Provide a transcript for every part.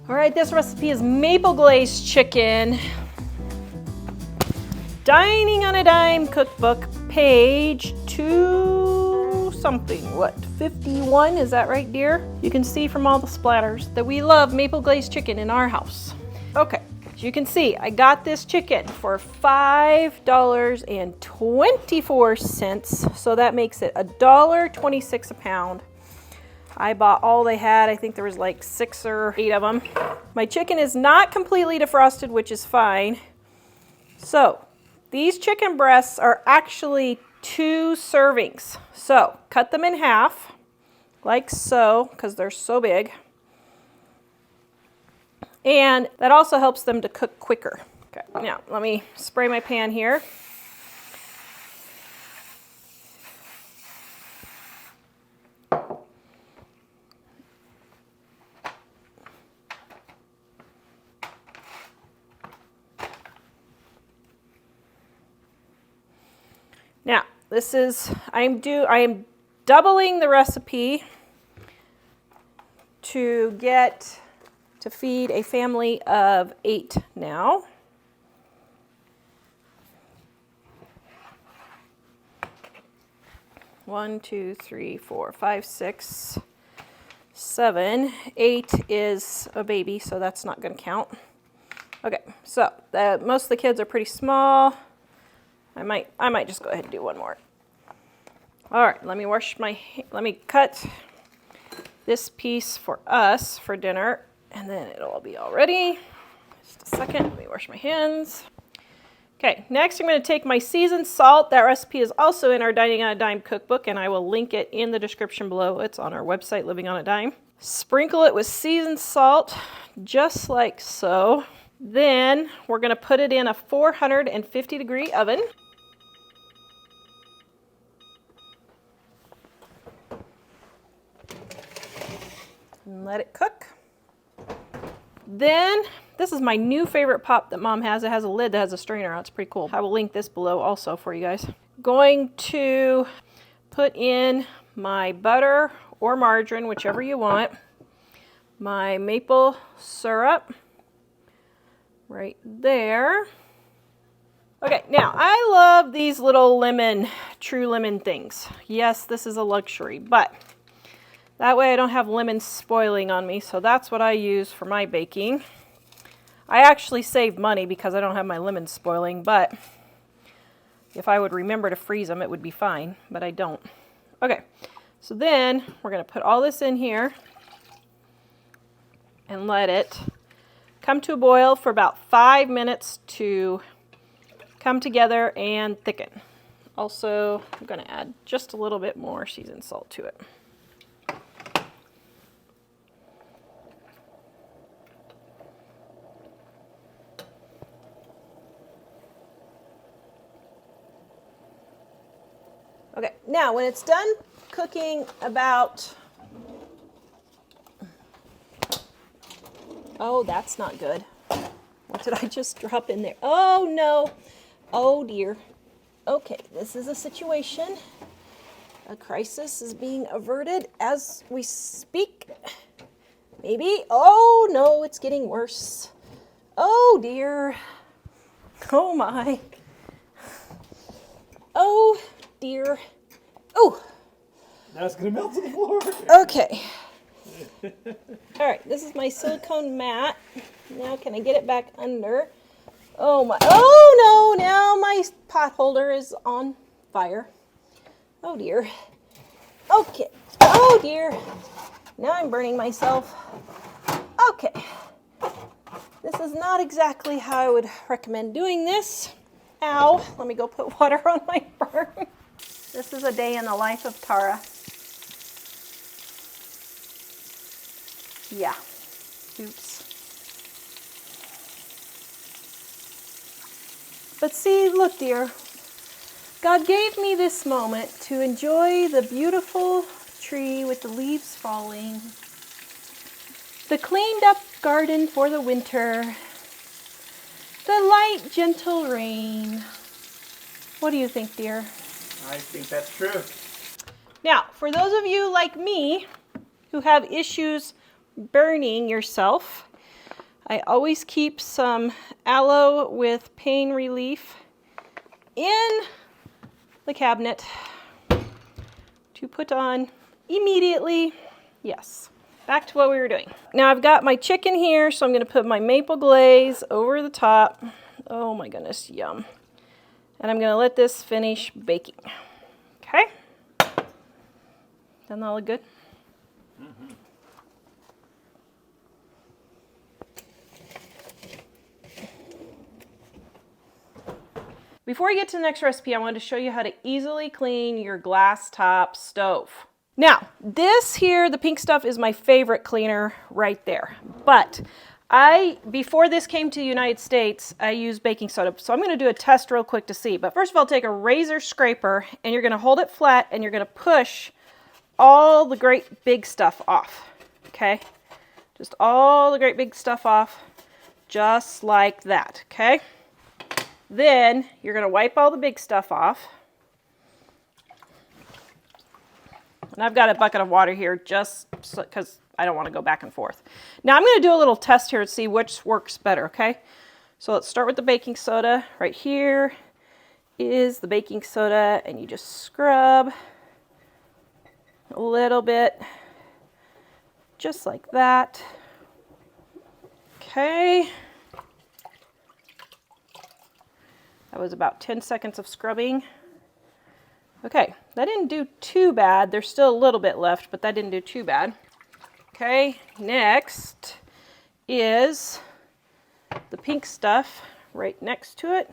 All right, this recipe is maple glazed chicken. Dining on a Dime cookbook, page 2 something. What, 51? Is that right, dear? You can see from all the splatters that we love maple glazed chicken in our house. Okay, as you can see, I got this chicken for $5.24, so that makes it $1.26 a pound. I bought all they had. I think there was like 6 or 8 of them. My chicken is not completely defrosted, which is fine. So these chicken breasts are actually 2 servings. So cut them in half, like so, because they're so big. And that also helps them to cook quicker. Okay, now let me spray my pan here. Now, this is, I am doubling the recipe to feed a family of 8 now. One, 2, 3, 4, 5, 6, 7, 8 is a baby, so that's not going to count. Okay, so most of the kids are pretty small. I might just go ahead and do one more. All right, let me cut this piece for us for dinner, and then it'll all be all ready. Just a second, let me wash my hands. Okay, next I'm going to take my seasoned salt. That recipe is also in our Dining on a Dime cookbook, and I will link it in the description below. It's on our website, Living on a Dime. Sprinkle it with seasoned salt, just like so. Then we're going to put it in a 450-degree oven. And let it cook. Then, this is my new favorite pop that Mom has. It has a lid that has a strainer on it. It's pretty cool. I will link this below also for you guys. Going to put in my butter or margarine, whichever you want. My maple syrup. Right there. Okay, now I love these little true lemon things. Yes, this is a luxury, but that way I don't have lemons spoiling on me, so that's what I use for my baking. I actually save money because I don't have my lemons spoiling, but if I would remember to freeze them, it would be fine, but I don't. Okay, so then we're going to put all this in here and let it come to a boil for about 5 minutes to come together and thicken. Also, I'm going to add just a little bit more seasoned salt to it. Okay, now when it's done cooking about, oh, that's not good. What did I just drop in there? Oh, no. Oh, dear. Okay, this is a situation. A crisis is being averted as we speak. Maybe. Oh, no, it's getting worse. Oh, dear. Oh, my. Oh, dear. Oh. Now it's going to melt to the floor. Okay. All right, this is my silicone mat. Now can I get it back under? Oh my, oh no, now my pot holder is on fire. Oh dear. Okay, oh dear. Now I'm burning myself. Okay. This is not exactly how I would recommend doing this. Ow, let me go put water on my burn. This is a day in the life of Tara. Yeah, oops. But see, look dear, God gave me this moment to enjoy the beautiful tree with the leaves falling, the cleaned up garden for the winter, the light gentle rain. What do you think, dear? I think that's true. Now, for those of you like me who have issues burning yourself, I always keep some aloe with pain relief in the cabinet to put on immediately. Yes, back to what we were doing. Now I've got my chicken here, so I'm going to put my maple glaze over the top. Oh my goodness, yum. And I'm going to let this finish baking. Okay? Doesn't that look good? Mm-hmm. Before we get to the next recipe, I wanted to show you how to easily clean your glass top stove. Now, this here, the pink stuff, is my favorite cleaner right there. But before this came to the United States, I used baking soda. So I'm going to do a test real quick to see. But first of all, take a razor scraper and you're going to hold it flat and you're going to push all the great big stuff off. Okay? Just all the great big stuff off, just like that. Okay? Then you're going to wipe all the big stuff off. And I've got a bucket of water here just because I don't want to go back and forth. Now I'm going to do a little test here to see which works better, okay? So let's start with the baking soda. Right here is the baking soda, and you just scrub a little bit, just like that. Okay. That was about 10 seconds of scrubbing. Okay, that didn't do too bad. There's still a little bit left, but that didn't do too bad. Okay, next is the pink stuff right next to it.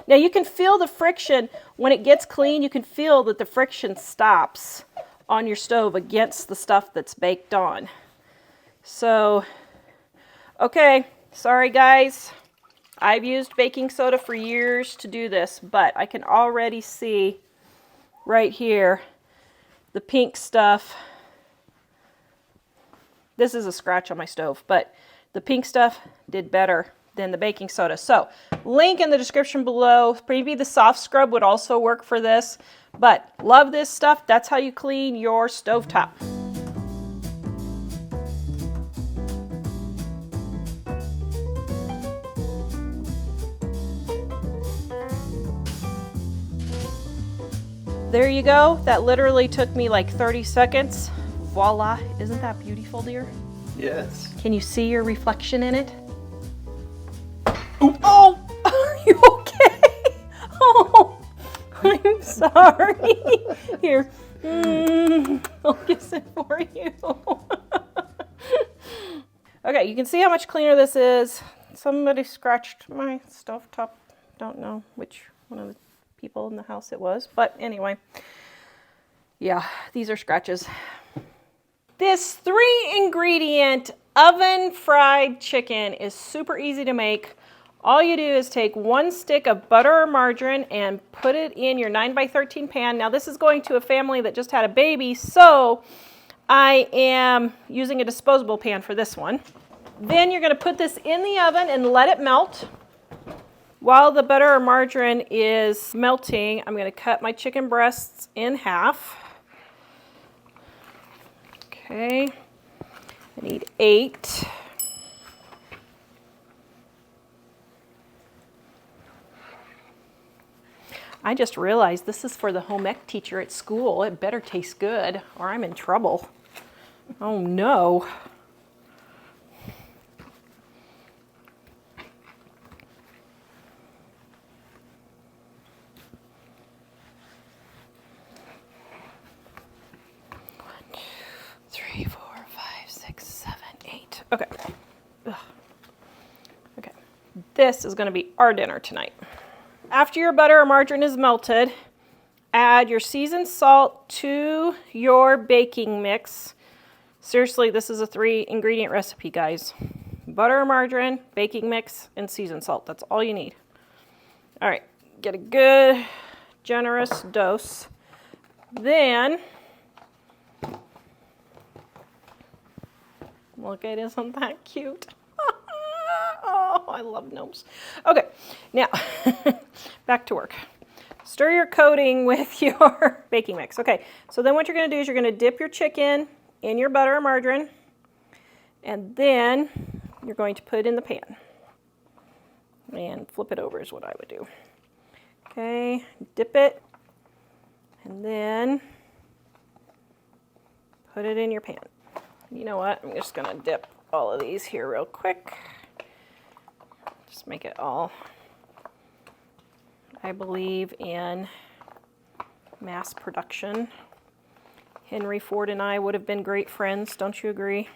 Now you can feel the friction. When it gets clean, you can feel that the friction stops on your stove against the stuff that's baked on. So, okay, sorry guys. I've used baking soda for years to do this, but I can already see right here the pink stuff. This is a scratch on my stove, but the pink stuff did better than the baking soda. So, link in the description below. Maybe the soft scrub would also work for this, but love this stuff. That's how you clean your stovetop. There you go. That literally took me like 30 seconds. Voila. Isn't that beautiful, dear? Yes. Can you see your reflection in it? Ooh. Oh, are you okay? Oh, I'm sorry. Here, I'll kiss it for you. Okay, you can see how much cleaner this is. Somebody scratched my stovetop. Don't know which one of the people in the house it was, but anyway, yeah, these are scratches. This 3-ingredient oven fried chicken is super easy to make. All you do is take 1 stick of butter or margarine and put it in your 9x13 pan. Now this is going to a family that just had a baby, so I am using a disposable pan for this one. Then you're going to put this in the oven and let it melt. While the butter or margarine is melting, I'm going to cut my chicken breasts in half. Okay, I need 8. I just realized this is for the home ec teacher at school. It better taste good or I'm in trouble. Oh no. Okay. Ugh. Okay. This is going to be our dinner tonight. After your butter or margarine is melted, add your seasoned salt to your baking mix. Seriously, this is a 3-ingredient recipe, guys. Butter or margarine, baking mix, and seasoned salt. That's all you need. All right. Get a good, generous dose. Then, look, it isn't that cute. Oh, I love gnomes. Okay, now back to work. Stir your coating with your baking mix. Okay, so then what you're going to do is you're going to dip your chicken in your butter or margarine, and then you're going to put it in the pan. And flip it over is what I would do. Okay, dip it, and then put it in your pan. You know what? I'm just going to dip all of these here real quick. Just make it all. I believe in mass production. Henry Ford and I would have been great friends, don't you agree?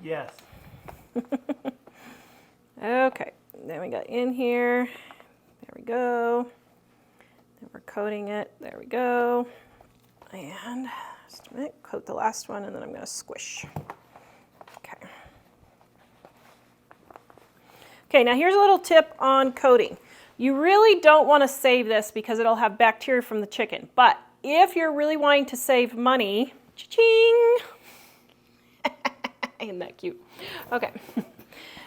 Yes. Okay, then we got in here. There we go. Then we're coating it. There we go. And just a minute, coat the last one, and then I'm going to squish. Okay. Okay, now here's a little tip on coating. You really don't want to save this because it'll have bacteria from the chicken. But if you're really wanting to save money, cha-ching! Isn't that cute? Okay.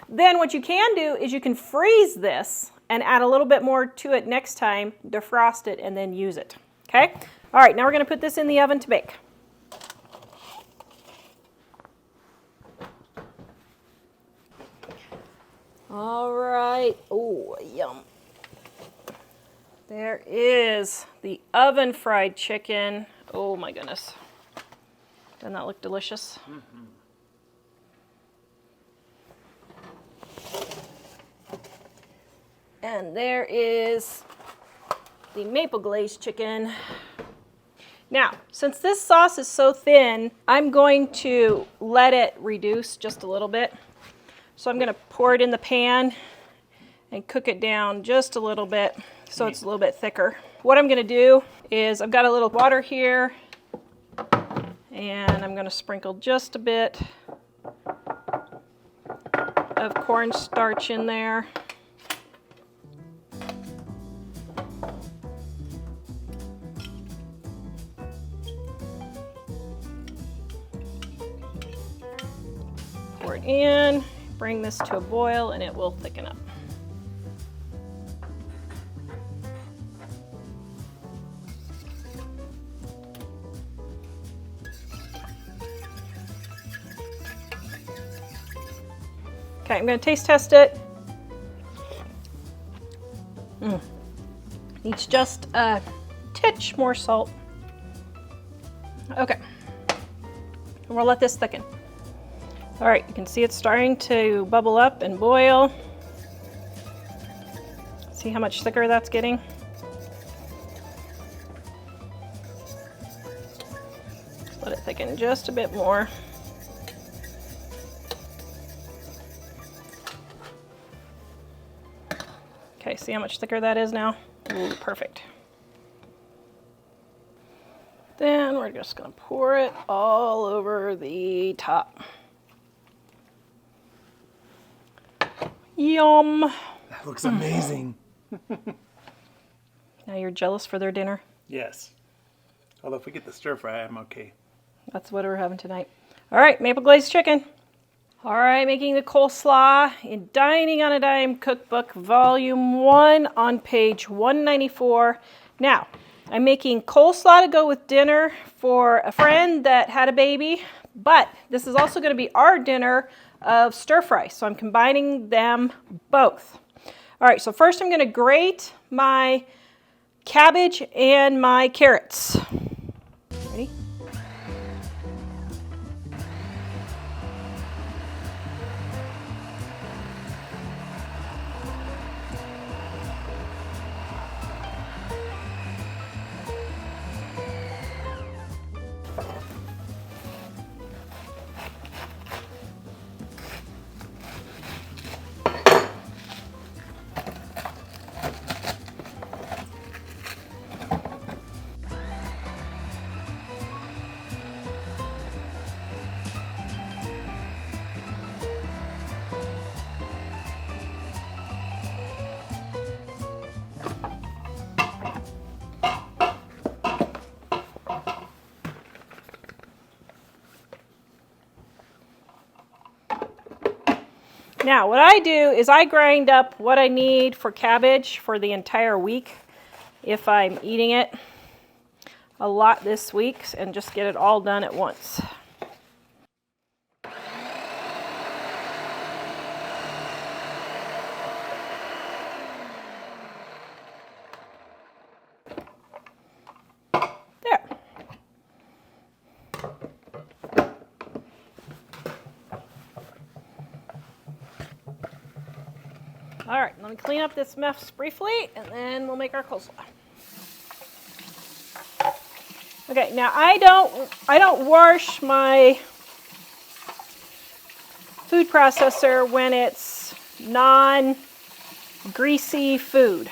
Then what you can do is you can freeze this and add a little bit more to it next time, defrost it, and then use it. Okay? All right, now we're going to put this in the oven to bake. All right. Oh, yum. There is the oven fried chicken. Oh my goodness. Doesn't that look delicious? Mm-hmm. And there is the maple glazed chicken. Now, since this sauce is so thin, I'm going to let it reduce just a little bit. So I'm going to pour it in the pan and cook it down just a little bit so it's a little bit thicker. What I'm going to do is I've got a little water here, and I'm going to sprinkle just a bit of cornstarch in there. Pour it in, bring this to a boil, and it will thicken up. Okay, I'm going to taste test it. Needs just a titch more salt. Okay, and we'll let this thicken. All right, you can see it's starting to bubble up and boil. See how much thicker that's getting? Let it thicken just a bit more. Okay, see how much thicker that is now? Ooh, perfect. Then we're just gonna pour it all over the top. Yum! That looks amazing. Now you're jealous for their dinner? Yes. Although if we get the stir fry, I'm okay. That's what we're having tonight. All right, maple glazed chicken. All right, making the coleslaw in Dining on a Dime Cookbook, Volume 1 on page 194. Now, I'm making coleslaw to go with dinner for a friend that had a baby, but this is also going to be our dinner of stir fry, so I'm combining them both. All right, so first I'm going to grate my cabbage and my carrots. Ready? Now, what I do is I grind up what I need for cabbage for the entire week. if I'm eating it a lot this week and just get it all done at once. There. All right, let me clean up this mess briefly, and then we'll make our coleslaw. Okay, now I don't wash my food processor when it's non-greasy food.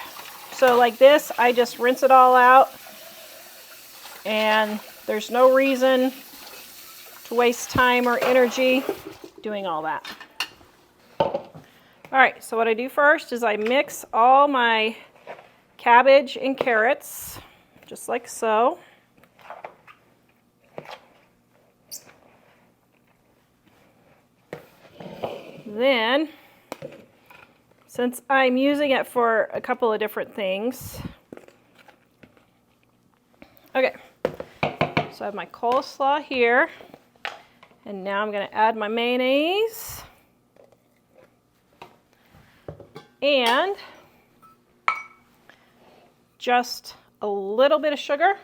So like this, I just rinse it all out, and there's no reason to waste time or energy doing all that. All right, so what I do first is I mix all my cabbage and carrots, just like so. Then, since I'm using it for a couple of different things, okay, so I have my coleslaw here, and now I'm going to add my mayonnaise and just a little bit of sugar,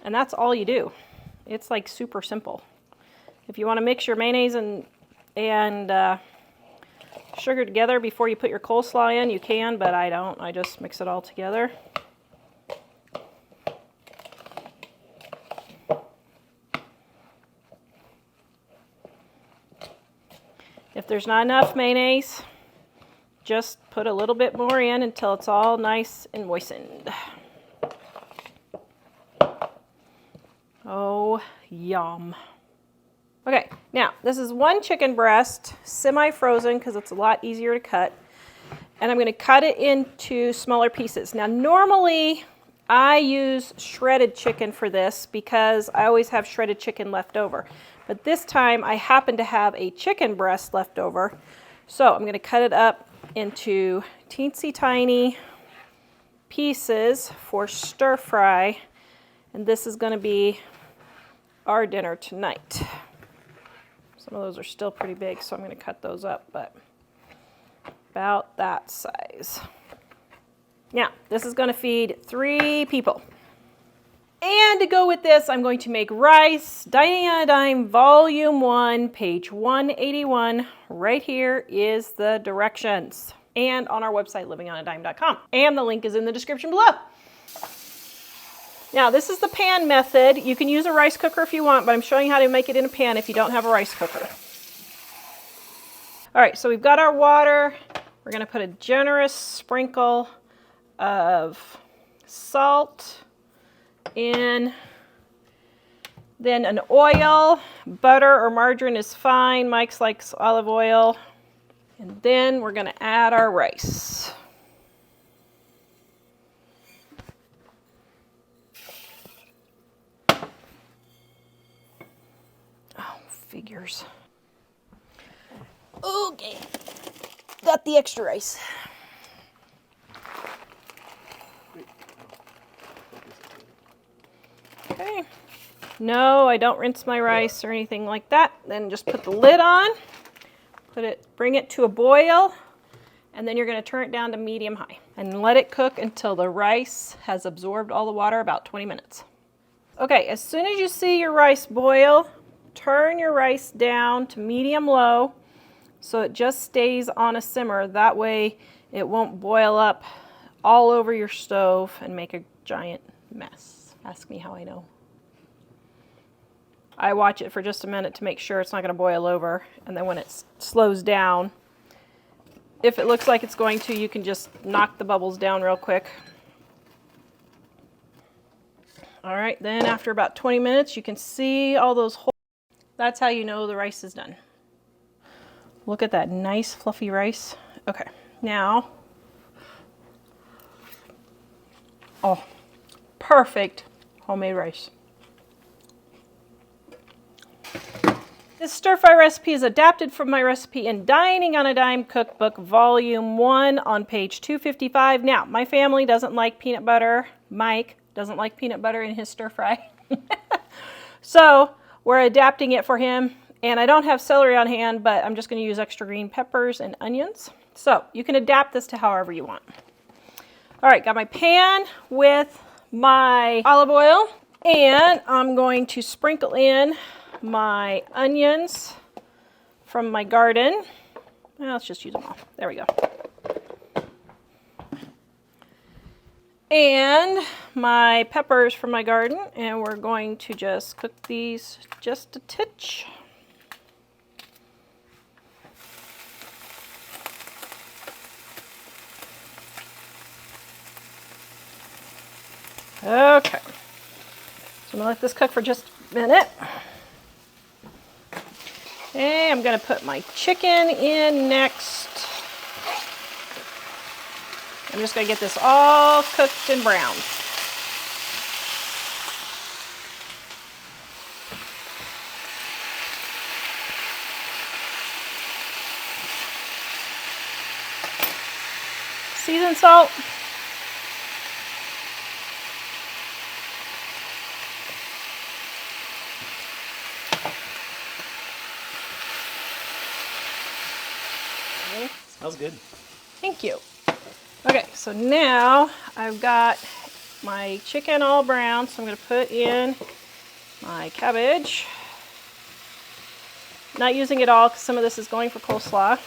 and that's all you do. It's like super simple. If you want to mix your mayonnaise and sugar together before you put your coleslaw in, you can, but I don't. I just mix it all together. If there's not enough mayonnaise, just put a little bit more in until it's all nice and moistened. Oh, yum. Okay, now this is one chicken breast, semi-frozen because it's a lot easier to cut. And I'm going to cut it into smaller pieces. Now normally I use shredded chicken for this because I always have shredded chicken left over. But this time I happen to have a chicken breast left over. So I'm going to cut it up into teensy tiny pieces for stir fry. And this is going to be our dinner tonight. Some of those are still pretty big, so I'm going to cut those up, but about that size. Now, this is going to feed 3 people. And to go with this, I'm going to make rice. Dining on a Dime, Volume 1, page 181. Right here is the directions. And on our website, livingonadime.com. And the link is in the description below. Now, this is the pan method. You can use a rice cooker if you want, but I'm showing you how to make it in a pan if you don't have a rice cooker. All right, so we've got our water. We're going to put a generous sprinkle of salt in. Then an oil. Butter or margarine is fine. Mike's likes olive oil. And then we're going to add our rice. Figures. Okay, got the extra rice. Okay, no, I don't rinse my rice or anything like that. Then just put the lid on, bring it to a boil, and then you're going to turn it down to medium high and let it cook until the rice has absorbed all the water, about 20 minutes. Okay, as soon as you see your rice boil, turn your rice down to medium low so it just stays on a simmer. That way it won't boil up all over your stove and make a giant mess. Ask me how I know. I watch it for just a minute to make sure it's not going to boil over, and then when it slows down, if it looks like it's going to, you can just knock the bubbles down real quick. All right, then after about 20 minutes, you can see all those holes. That's how you know the rice is done. Look at that nice fluffy rice. Okay, now, oh, perfect homemade rice. This stir fry recipe is adapted from my recipe in Dining on a Dime Cookbook, Volume 1 on page 255. Now, my family doesn't like peanut butter. Mike doesn't like peanut butter in his stir fry. So we're adapting it for him. And I don't have celery on hand, but I'm just going to use extra green peppers and onions. So you can adapt this to however you want. All right, got my pan with my olive oil, and I'm going to sprinkle in my onions from my garden. Well, let's just use them all. There we go. And my peppers from my garden, and we're going to just cook these just a titch. Okay, so I'm gonna let this cook for just a minute. Okay, I'm gonna put my chicken in next. I'm just gonna get this all cooked and browned. Seasoned salt. Smells good. Thank you. Okay, so now I've got my chicken all brown, so I'm going to put in my cabbage. Not using it all because some of this is going for coleslaw.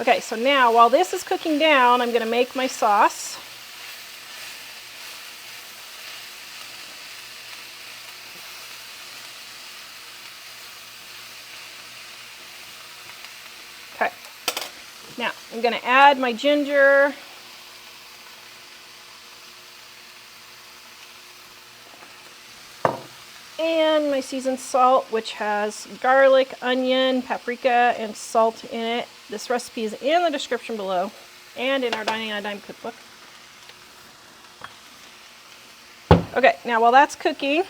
Okay, so now while this is cooking down, I'm going to make my sauce. Okay. Now, I'm going to add my ginger. And my seasoned salt, which has garlic, onion, paprika, and salt in it. This recipe is in the description below and in our Dining on a Dime cookbook. Okay, now while that's cooking,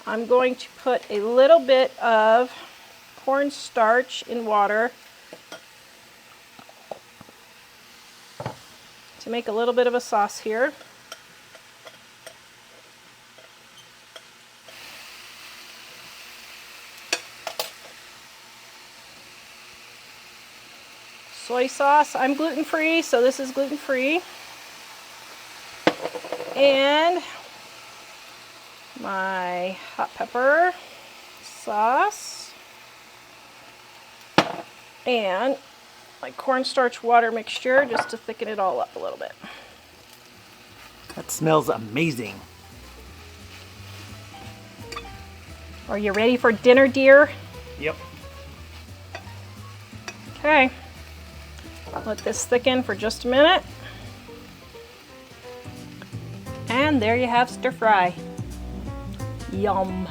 I'm going to put a little bit of cornstarch in water to make a little bit of a sauce here. Soy sauce. I'm gluten-free, so this is gluten-free. And my hot pepper sauce. And my cornstarch water mixture just to thicken it all up a little bit. That smells amazing. Are you ready for dinner, dear? Yep. Okay. Let this thicken for just a minute. And there you have stir fry. Yum.